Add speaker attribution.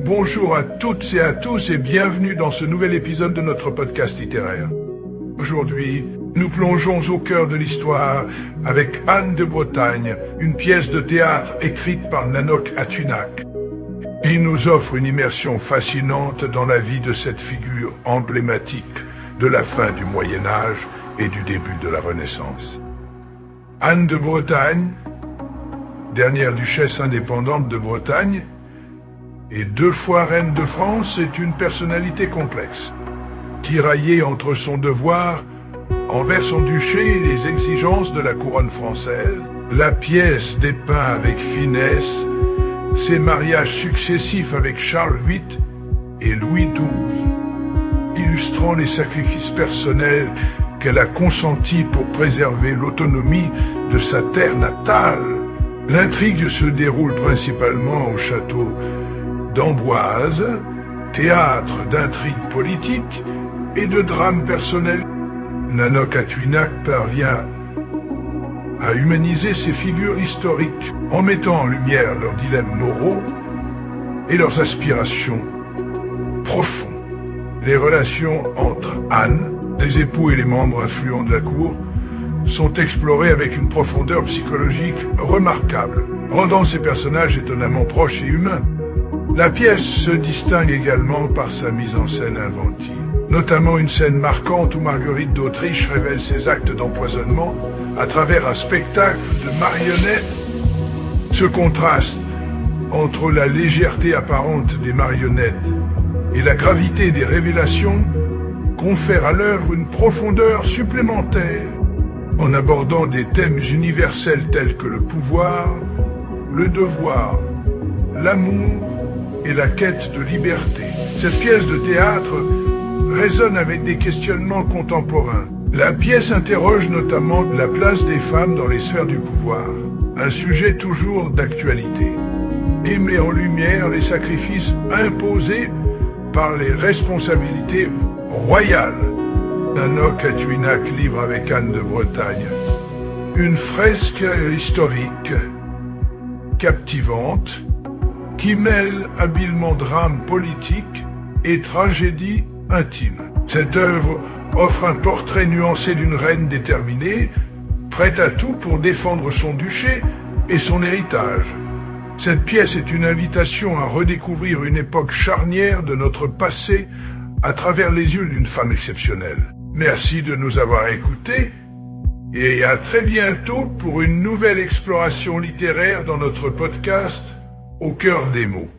Speaker 1: Bonjour à toutes et à tous et bienvenue dans ce nouvel épisode de notre podcast littéraire. Aujourd'hui, nous plongeons au cœur de l'histoire avec Anne de Bretagne, une pièce de théâtre écrite par Nanoc Atunak. Il nous offre une immersion fascinante dans la vie de cette figure emblématique de la fin du Moyen-Âge et du début de la Renaissance. Anne de Bretagne, dernière duchesse indépendante de Bretagne, et 2 fois reine de France, est une personnalité complexe. Tiraillée entre son devoir envers son duché et les exigences de la couronne française, la pièce dépeint avec finesse ses mariages successifs avec Charles VIII et Louis XII, illustrant les sacrifices personnels qu'elle a consentis pour préserver l'autonomie de sa terre natale. L'intrigue se déroule principalement au château d'Amboise, théâtre d'intrigues politiques et de drames personnels. Nanoc Atunak parvient à humaniser ces figures historiques en mettant en lumière leurs dilemmes moraux et leurs aspirations profondes. Les relations entre Anne, les époux et les membres influents de la cour sont explorées avec une profondeur psychologique remarquable, rendant ces personnages étonnamment proches et humains. La pièce se distingue également par sa mise en scène inventive, notamment une scène marquante où Marguerite d'Autriche révèle ses actes d'empoisonnement à travers un spectacle de marionnettes. Ce contraste entre la légèreté apparente des marionnettes et la gravité des révélations confère à l'œuvre une profondeur supplémentaire, en abordant des thèmes universels tels que le pouvoir, le devoir, l'amour et la quête de liberté. Cette pièce de théâtre résonne avec des questionnements contemporains. La pièce interroge notamment la place des femmes dans les sphères du pouvoir, un sujet toujours d'actualité, et met en lumière les sacrifices imposés par les responsabilités royales. Nanoc Atunak livre avec Anne de Bretagne une fresque historique captivante qui mêle habilement drame politique et tragédie intime. Cette œuvre offre un portrait nuancé d'une reine déterminée, prête à tout pour défendre son duché et son héritage. Cette pièce est une invitation à redécouvrir une époque charnière de notre passé à travers les yeux d'une femme exceptionnelle. Merci de nous avoir écoutés et à très bientôt pour une nouvelle exploration littéraire dans notre podcast Au cœur des mots.